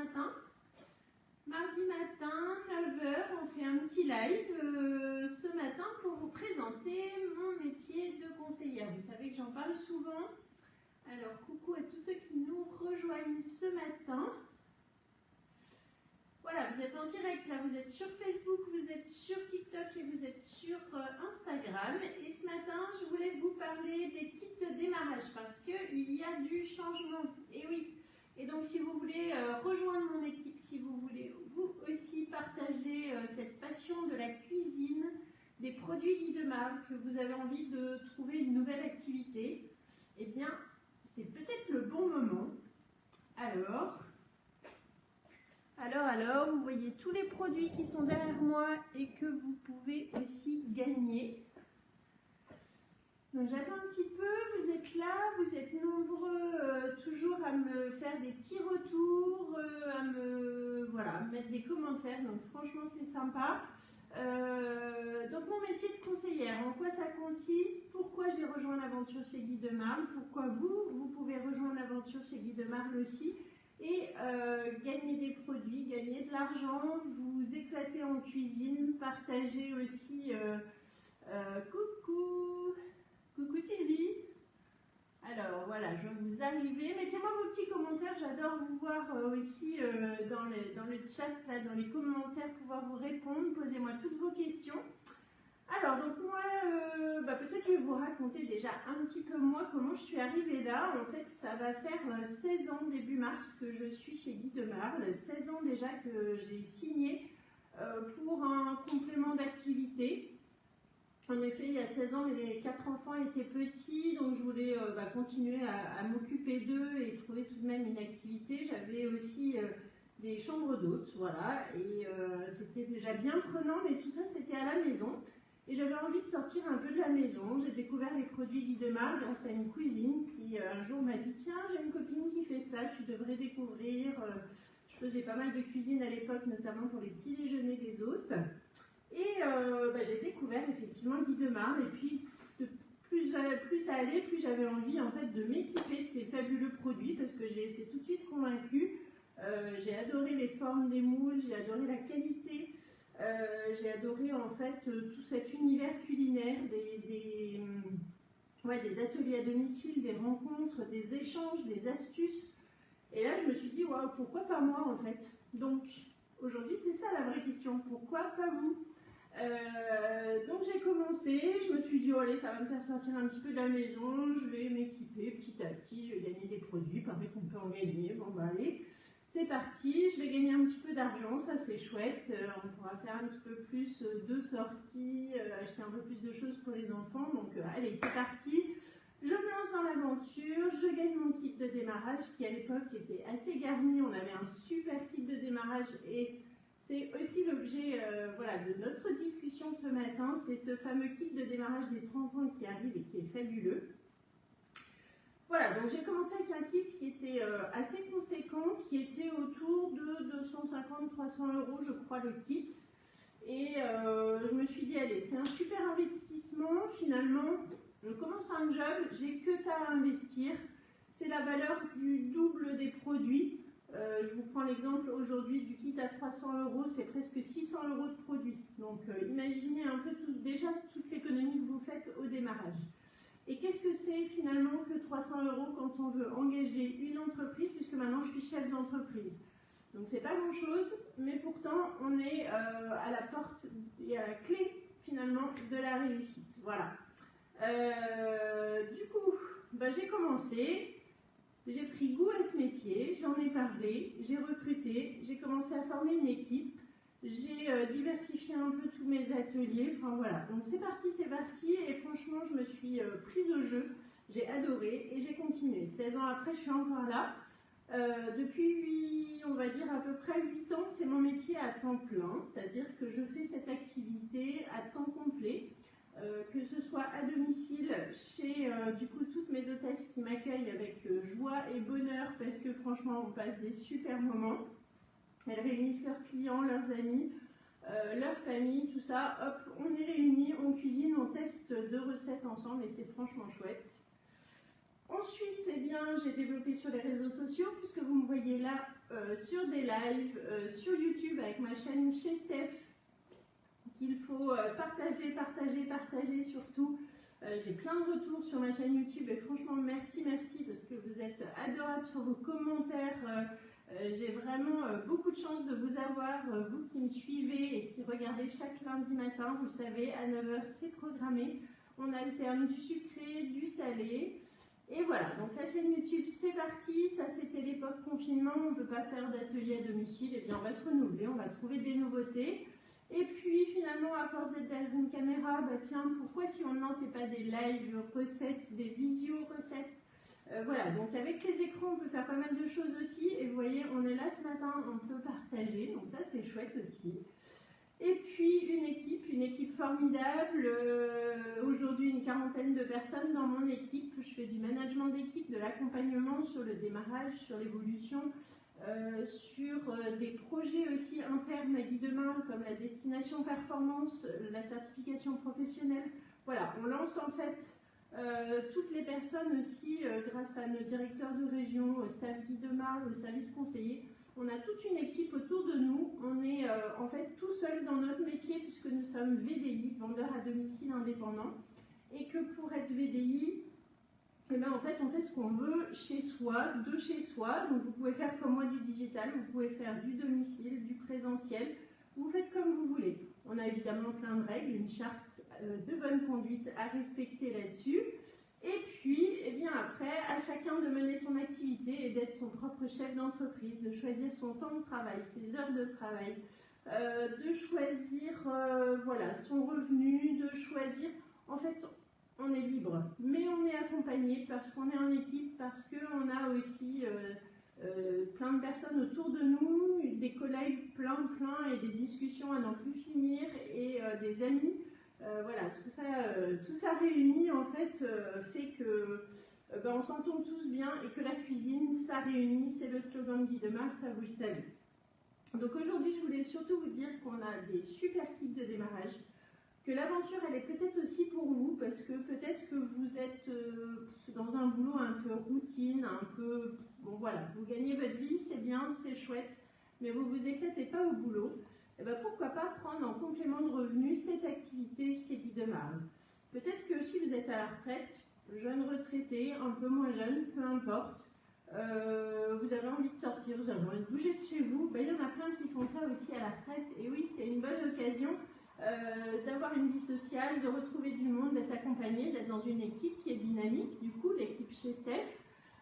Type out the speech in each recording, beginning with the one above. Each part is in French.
matin. Mardi matin, 9 h, on fait un petit live ce matin pour vous présenter mon métier de conseillère. Vous savez que j'en parle souvent. Alors, coucou à tous ceux qui nous rejoignent ce matin. Voilà, vous êtes en direct, là, vous êtes sur Facebook, vous êtes sur TikTok et vous êtes sur Instagram. Et ce matin, je voulais vous parler des kits de démarrage parce qu'il y a du changement. Et oui, et donc si vous voulez rejoindre mon équipe, si vous voulez vous aussi partager cette passion de la cuisine, des produits Guy de Marle, que vous avez envie de trouver une nouvelle activité, eh bien, c'est peut-être le bon moment. Alors, vous voyez tous les produits qui sont derrière moi et que vous pouvez aussi gagner. Donc j'attends un petit peu, vous êtes là, vous êtes nombreux toujours à me faire des petits retours, à me mettre des commentaires, donc franchement c'est sympa. Donc mon métier de conseillère, en quoi ça consiste? Pourquoi j'ai rejoint l'aventure chez Guy de Marle? Pourquoi vous pouvez rejoindre l'aventure chez Guy de Marle aussi? Et gagner des produits, gagner de l'argent, vous éclater en cuisine, partager aussi... coucou Sylvie. Alors voilà, je vais vous arriver. Mettez-moi vos petits commentaires, j'adore vous voir aussi dans le chat, là, dans les commentaires, pouvoir vous répondre. Posez-moi toutes vos questions. Alors, donc moi, peut-être je vais vous raconter déjà un petit peu moi comment je suis arrivée là. En fait, ça va faire 16 ans, début mars, que je suis chez Guy de Marle. 16 ans déjà que j'ai signé pour un complément d'activité. En effet, il y a 16 ans, mes 4 enfants étaient petits, donc je voulais continuer à m'occuper d'eux et trouver tout de même une activité. J'avais aussi des chambres d'hôtes, voilà, et c'était déjà bien prenant, mais tout ça, c'était à la maison. Et j'avais envie de sortir un peu de la maison. J'ai découvert les produits Guy de Marle grâce à une cousine qui un jour m'a dit « Tiens, j'ai une copine qui fait ça, tu devrais découvrir. » Je faisais pas mal de cuisine à l'époque, notamment pour les petits déjeuners des hôtes. Et j'ai découvert effectivement Guy de Marle. Et puis, plus ça allait, plus j'avais envie en fait de m'équiper de ces fabuleux produits parce que j'ai été tout de suite convaincue. J'ai adoré les formes des moules, j'ai adoré la qualité. J'ai adoré en fait tout cet univers culinaire, des ateliers à domicile, des rencontres, des échanges, des astuces. Et là, je me suis dit, waouh, pourquoi pas moi en fait? Donc, aujourd'hui, c'est ça la vraie question, pourquoi pas vous? Donc, j'ai commencé, je me suis dit, oh, allez, ça va me faire sortir un petit peu de la maison, je vais m'équiper petit à petit, je vais gagner des produits, pareil qu'on peut en gagner, bon bah allez. C'est parti, je vais gagner un petit peu d'argent, ça c'est chouette, on pourra faire un petit peu plus de sorties, acheter un peu plus de choses pour les enfants, donc allez c'est parti, je me lance dans l'aventure, je gagne mon kit de démarrage qui à l'époque était assez garni, on avait un super kit de démarrage et c'est aussi l'objet de notre discussion ce matin, c'est ce fameux kit de démarrage des 30 ans qui arrive et qui est fabuleux. Voilà, donc j'ai commencé avec un kit qui était assez conséquent, qui était autour de 250-300 € je crois le kit. Et je me suis dit, allez, c'est un super investissement, finalement, on commence un job, j'ai que ça à investir. C'est la valeur du double des produits. Je vous prends l'exemple aujourd'hui du kit à 300 €, c'est presque 600 € de produits. Donc imaginez un peu déjà toute l'économie que vous faites au démarrage. Et qu'est-ce que c'est finalement que 300 € quand on veut engager une entreprise, puisque maintenant je suis chef d'entreprise. Donc c'est pas grand chose, mais pourtant on est à la porte et à la clé finalement de la réussite. Voilà. Du coup, j'ai commencé, j'ai pris goût à ce métier, j'en ai parlé, j'ai recruté, j'ai commencé à former une équipe. J'ai diversifié un peu tous mes ateliers, enfin voilà, donc c'est parti, et franchement je me suis prise au jeu, j'ai adoré et j'ai continué. 16 ans après, je suis encore là. Depuis, on va dire à peu près 8 ans, c'est mon métier à temps plein, c'est-à-dire que je fais cette activité à temps complet, que ce soit à domicile, chez du coup toutes mes hôtesses qui m'accueillent avec joie et bonheur, parce que franchement on passe des super moments. Elles réunissent leurs clients, leurs amis, leur famille, tout ça. Hop, on est réunis, on cuisine, on teste 2 recettes ensemble et c'est franchement chouette. Ensuite, eh bien, j'ai développé sur les réseaux sociaux, puisque vous me voyez là sur des lives, sur YouTube avec ma chaîne chez Steph, qu'il faut partager, partager, partager surtout. J'ai plein de retours sur ma chaîne YouTube et franchement merci, merci parce que vous êtes adorables sur vos commentaires. J'ai vraiment beaucoup de chance de vous avoir, vous qui me suivez et qui regardez chaque lundi matin. Vous le savez, à 9 h c'est programmé. On alterne du sucré, du salé. Et voilà, donc la chaîne YouTube c'est parti. Ça c'était l'époque confinement, on ne peut pas faire d'atelier à domicile. Et bien on va se renouveler, on va trouver des nouveautés. Et puis finalement, à force d'être derrière une caméra, bah tiens, pourquoi si on ne lançait pas des live recettes, des visio recettes, voilà, donc avec les écrans, on peut faire pas mal de choses aussi. Et vous voyez, on est là ce matin, on peut partager, donc ça c'est chouette aussi. Et puis une équipe formidable. Aujourd'hui, une quarantaine de personnes dans mon équipe. Je fais du management d'équipe, de l'accompagnement sur le démarrage, sur l'évolution. Sur des projets aussi internes à Guy de Marle comme la destination performance, la certification professionnelle. Voilà, on lance en fait toutes les personnes aussi grâce à nos directeurs de région, au staff Guy de Marle, au service conseiller. On a toute une équipe autour de nous. On est en fait tout seul dans notre métier puisque nous sommes VDI, vendeurs à domicile indépendants. Et que pour être VDI, et bien en fait, on fait ce qu'on veut chez soi, de chez soi. Donc vous pouvez faire comme moi du digital, vous pouvez faire du domicile, du présentiel. Vous faites comme vous voulez. On a évidemment plein de règles, une charte de bonne conduite à respecter là-dessus. Et puis, eh bien après, à chacun de mener son activité et d'être son propre chef d'entreprise, de choisir son temps de travail, ses heures de travail, de choisir voilà, son revenu, de choisir... En fait, on est libre, mais on est accompagné parce qu'on est en équipe, parce qu'on a aussi plein de personnes autour de nous, des collègues plein et des discussions à n'en plus finir et des amis. Voilà, tout ça réuni en fait fait que on s'entend tous bien et que la cuisine, ça réunit, c'est le slogan de Guy de Marle, ça vous le savez. Donc aujourd'hui, je voulais surtout vous dire qu'on a des super kits de démarrage, que l'aventure elle est peut-être aussi pour vous parce que peut-être que vous êtes dans un boulot un peu routine, un peu bon voilà, vous gagnez votre vie, c'est bien, c'est chouette, mais vous vous éclatez pas au boulot. Et ben pourquoi pas prendre en complément de revenus cette activité chez Guy de Marle. Peut-être que si vous êtes à la retraite, jeune retraité, un peu moins jeune, peu importe, vous avez envie de sortir, vous avez envie de bouger de chez vous, ben, il y en a plein qui font ça aussi à la retraite. Et oui, c'est une bonne occasion d'avoir une vie sociale, de retrouver du monde, d'être accompagné, d'être dans une équipe qui est dynamique, du coup l'équipe chez Steph.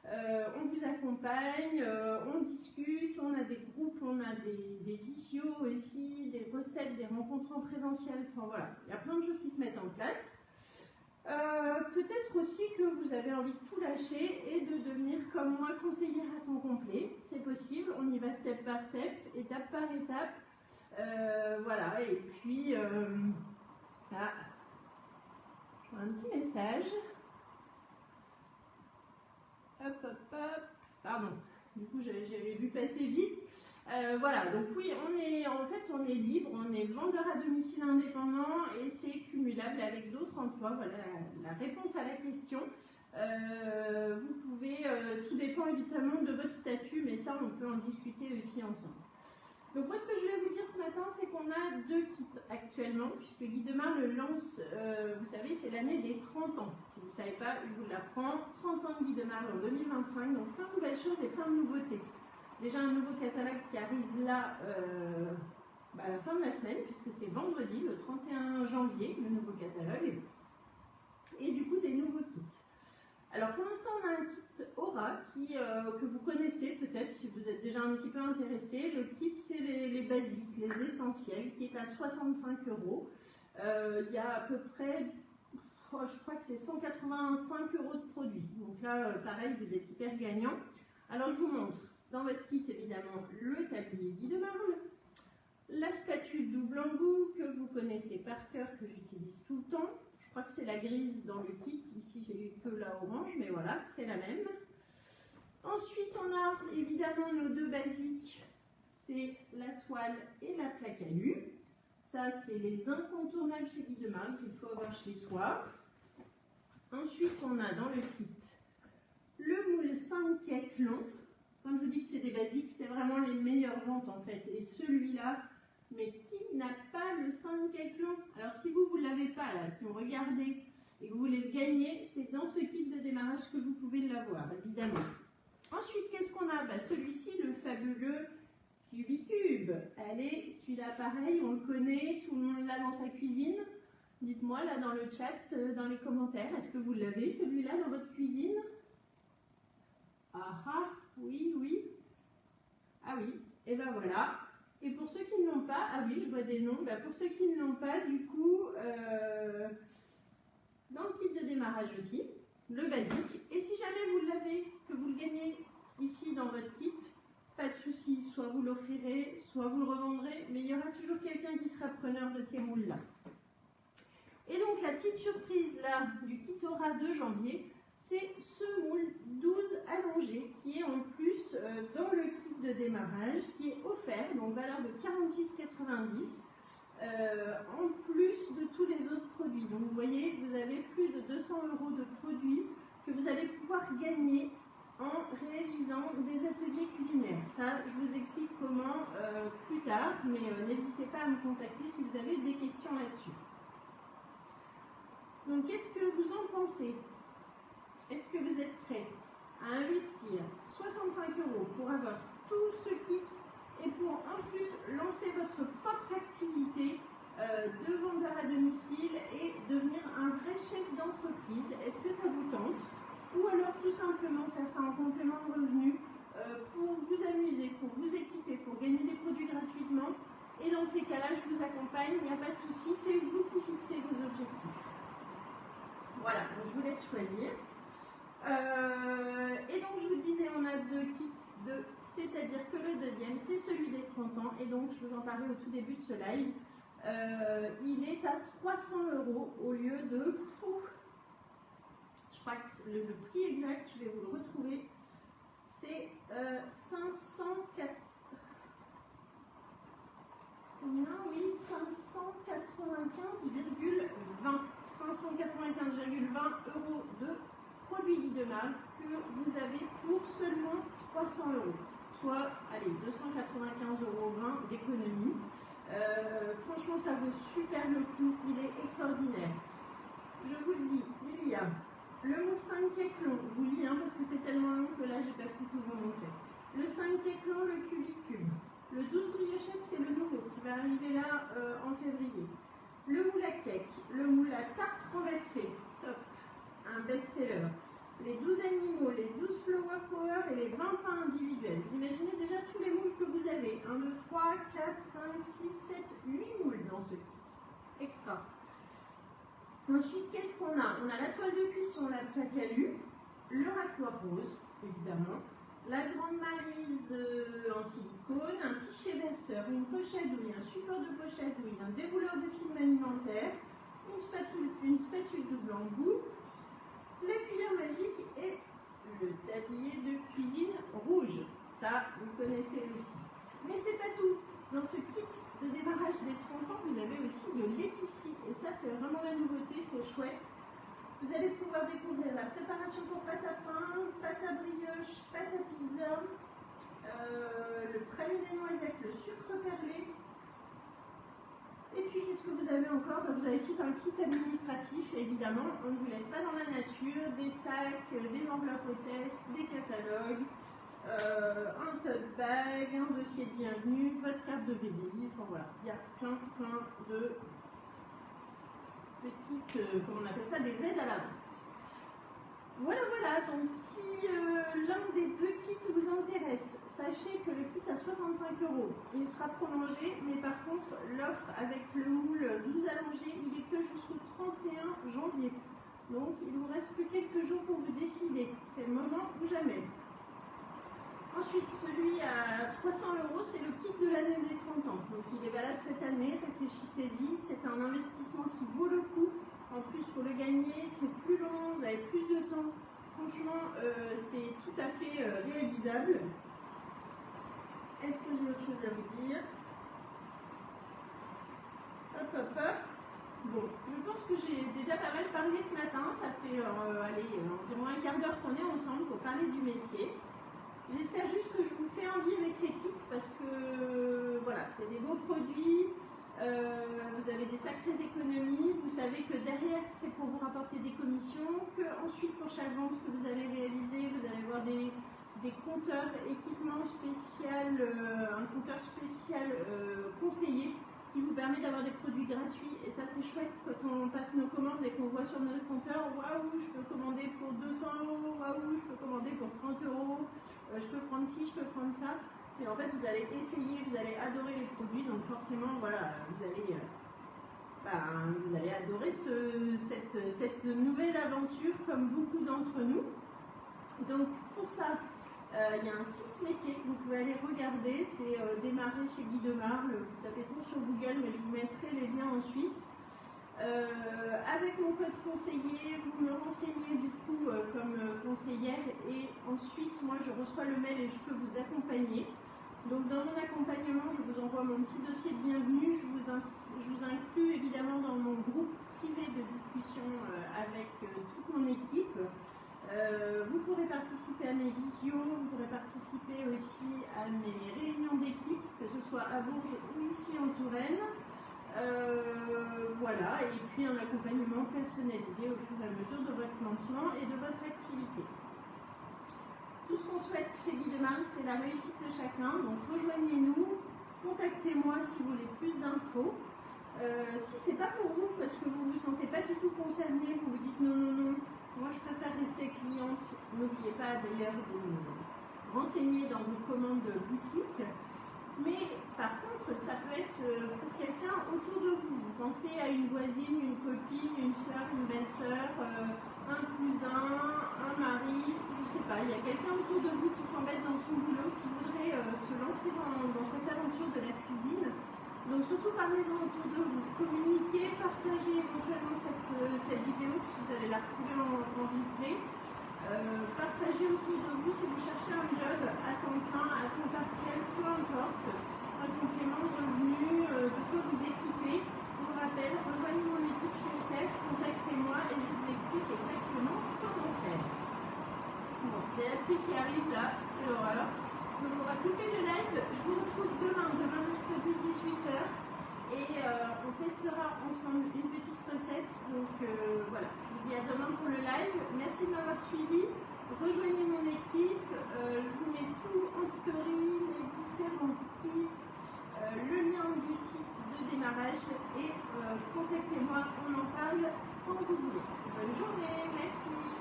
On vous accompagne, on discute, on a des groupes, on a des visios aussi, des recettes, des rencontres en présentiel, enfin voilà, il y a plein de choses qui se mettent en place. Peut-être aussi que vous avez envie de tout lâcher et de devenir comme moi conseillère à temps complet, c'est possible, on y va step par step, étape par étape. Voilà, et puis ah, je vois un petit message. Hop, hop, hop. Pardon, du coup j'avais vu passer vite. Voilà, donc oui, on est libre, on est vendeur à domicile indépendant et c'est cumulable avec d'autres emplois. Voilà la réponse à la question. Vous pouvez, tout dépend évidemment de votre statut, mais ça on peut en discuter aussi ensemble. Donc moi ce que je vais vous dire ce matin, c'est qu'on a 2 kits actuellement, puisque Guy de Marle le lance, vous savez, c'est l'année des 30 ans. Si vous ne savez pas, je vous l'apprends, 30 ans de Guy de Marle en 2025, donc plein de nouvelles choses et plein de nouveautés. Déjà un nouveau catalogue qui arrive là à la fin de la semaine, puisque c'est vendredi, le 31 janvier, le nouveau catalogue. Et du coup des nouveaux kits. Alors pour l'instant on a un kit Aura que vous connaissez peut-être si vous êtes déjà un petit peu intéressé. Le kit c'est les basiques, les essentiels qui est à 65 €. Il y a à peu près, je crois que c'est 185 € de produits. Donc là pareil vous êtes hyper gagnant. Alors je vous montre dans votre kit évidemment le tablier Guy de Marle, la spatule double embout que vous connaissez par cœur, que j'utilise tout le temps. Je crois que c'est la grise dans le kit. Ici, j'ai eu que la orange, mais voilà, c'est la même. Ensuite, on a évidemment nos 2 basiques. C'est la toile et la plaque alu. Ça, c'est les incontournables chez Guy de Marle qu'il faut avoir chez soi. Ensuite, on a dans le kit le moule 5 cake long. Comme je vous dis que c'est des basiques, c'est vraiment les meilleures ventes en fait. Et celui-là, mais qui n'a pas le 5 cake long? Alors si vous ne l'avez pas là, qui me regardez et que vous voulez le gagner, c'est dans ce kit de démarrage que vous pouvez l'avoir, évidemment. Ensuite, qu'est-ce qu'on a? Celui-ci, le fabuleux Cubicube. Allez, celui-là pareil, on le connaît, tout le monde l'a dans sa cuisine. Dites-moi là dans le chat, dans les commentaires, est-ce que vous l'avez celui-là dans votre cuisine? Ah ah, oui, oui. Ah oui, et ben voilà. Et pour ceux qui ne l'ont pas, ah oui, je vois des noms, pour ceux qui ne l'ont pas, du coup, dans le kit de démarrage aussi, le basique. Et si jamais vous l'avez, que vous le gagnez ici dans votre kit, pas de souci, soit vous l'offrirez, soit vous le revendrez, mais il y aura toujours quelqu'un qui sera preneur de ces moules-là. Et donc la petite surprise là du kit Aura de janvier, c'est ce moule 12 allongé qui est en plus dans le kit de démarrage, qui est offert, donc valeur de 46,90 en plus de tous les autres produits. Donc vous voyez, vous avez plus de 200 € de produits que vous allez pouvoir gagner en réalisant des ateliers culinaires. Ça, je vous explique comment plus tard, mais n'hésitez pas à me contacter si vous avez des questions là-dessus. Donc, qu'est-ce que vous en pensez? Est-ce que vous êtes prêts à investir 65 € pour avoir tout ce kit et pour en plus lancer votre propre activité de vendeur à domicile et devenir un vrai chef d'entreprise? Est-ce que ça vous tente? Ou alors tout simplement faire ça en complément de revenus pour vous amuser, pour vous équiper, pour gagner des produits gratuitement? Et dans ces cas-là, je vous accompagne, il n'y a pas de souci, c'est vous qui fixez vos objectifs. Voilà, donc je vous laisse choisir. Et donc je vous disais, on a deux kits, c'est-à-dire que le deuxième, c'est celui des 30 ans. Et donc je vous en parlais au tout début de ce live. Il est à 300 € au lieu de... je crois que le prix exact, je vais vous le retrouver, c'est 504... Non, oui, 595,20 595,20 € de produits Lidemar que vous avez pour seulement 300 €. Soit, allez, 295,20 € d'économie. Franchement, ça vaut super le coup, il est extraordinaire. Je vous le dis, il y a le moule 5 cake long, je vous lis parce que c'est tellement long que là, j'ai pas pu tout vous montrer. Le 5 cake long, le Cubicube. Le 12 briochettes, c'est le nouveau qui va arriver là en février. Le moule à cake, le moule à tarte renversée, top, un best-seller. Les 12 animaux, les 12 flower power et les 20 pains individuels. Vous imaginez déjà tous les moules que vous avez. 1, 2, 3, 4, 5, 6, 7, 8 moules dans ce kit. Extra. Ensuite, qu'est-ce qu'on a? On a la toile de cuisson, la plaque alu, le racloir rose, évidemment, la grande maryse en silicone, un pichet verseur, une pochette douille, un support de pochette douille, un dérouleur de film alimentaire, une spatule double embout, la cuillère magique et le tablier de cuisine rouge. Ça, vous connaissez aussi. Mais c'est pas tout. Dans ce kit de démarrage des 30 ans, vous avez aussi de l'épicerie. Et ça, c'est vraiment la nouveauté, c'est chouette. Vous allez pouvoir découvrir la préparation pour pâte à pain, pâte à brioche, pâte à pizza, le praliné noisette, le sucre perlé. Et puis, qu'est-ce que vous avez encore? Vous avez tout un kit administratif, évidemment. On ne vous laisse pas dans la nature. Des sacs, des enveloppes hôtesses, des catalogues, un tote bag, un dossier de bienvenue, votre carte de VDI. Enfin voilà, il y a plein de petites, comment on appelle ça, des aides à la vente. Voilà, donc si l'un des deux kits vous intéresse, sachez que le kit à 65 €, il sera prolongé, mais par contre l'offre avec le moule 12 allongé, il est que jusqu'au 31 janvier. Donc il vous reste plus quelques jours pour vous décider, c'est le moment ou jamais. Ensuite, celui à 300 €, c'est le kit de l'année des 30 ans. Donc il est valable cette année, réfléchissez-y, c'est un investissement qui vaut le coup. En plus, pour le gagner, c'est plus long, vous avez plus de temps. Franchement, c'est tout à fait réalisable. Est-ce que j'ai autre chose à vous dire? Hop. Bon, je pense que j'ai déjà pas mal parlé ce matin. Ça fait environ un quart d'heure qu'on est ensemble pour parler du métier. J'espère juste que je vous fais envie avec ces kits parce que voilà, c'est des beaux produits. Vous avez des sacrées économies. Vous savez que derrière, c'est pour vous rapporter des commissions. Que ensuite, pour chaque vente que vous allez réaliser, vous allez avoir des compteurs équipements spécial, un compteur spécial conseillé qui vous permet d'avoir des produits gratuits. Et ça, c'est chouette quand on passe nos commandes et qu'on voit sur notre compteur, waouh, je peux commander pour 200 €, waouh, je peux commander pour 30 €, je peux prendre ci, je peux prendre ça. Et en fait, vous allez essayer, vous allez adorer les produits, donc forcément, voilà, vous allez adorer cette nouvelle aventure comme beaucoup d'entre nous. Donc, pour ça, il y a un site métier que vous pouvez aller regarder, c'est démarrer chez Guy Demarle. Vous tapez ça sur Google, mais je vous mettrai les liens ensuite. Avec mon code conseiller, vous me renseignez du coup comme conseillère et ensuite moi je reçois le mail et je peux vous accompagner. Donc dans mon accompagnement, je vous envoie mon petit dossier de bienvenue, je vous inclus évidemment dans mon groupe privé de discussion avec toute mon équipe. Vous pourrez participer à mes visios, vous pourrez participer aussi à mes réunions d'équipe, que ce soit à Bourges ou ici en Touraine. Voilà, et puis un accompagnement personnalisé au fur et à mesure de votre lancement et de votre activité. Tout ce qu'on souhaite chez Guy Demarle, c'est la réussite de chacun, donc rejoignez-nous, contactez-moi si vous voulez plus d'infos. Si ce n'est pas pour vous, parce que vous ne vous sentez pas du tout concerné, vous vous dites non, moi je préfère rester cliente, n'oubliez pas d'ailleurs de nous renseigner dans vos commandes boutiques. Mais par contre, ça peut être pour quelqu'un autour de vous. Vous pensez à une voisine, une copine, une soeur, une belle-sœur, un cousin, un mari, je ne sais pas. Il y a quelqu'un autour de vous qui s'embête dans son boulot, qui voudrait se lancer dans cette aventure de la cuisine. Donc surtout parlez-en autour de vous. Communiquez, partagez éventuellement cette vidéo, parce que vous allez la retrouver en replay. Partagez autour de vous si vous cherchez un job à temps plein, à temps partiel, peu importe, un complément de revenu, de quoi vous équiper. Je vous rappelle, rejoignez mon équipe chez Steph, contactez-moi et je vous explique exactement comment faire. Bon, j'ai la pluie qui arrive là, c'est l'horreur. Donc on va couper le live, je vous retrouve demain mercredi 18h. Et on testera ensemble une petite recette. Donc voilà, je vous dis à demain pour le live. Merci de m'avoir suivi. Rejoignez mon équipe. Je vous mets tout en story, les différents titres, le lien du site de démarrage. Et contactez-moi, on en parle quand vous voulez. Bonne journée, merci.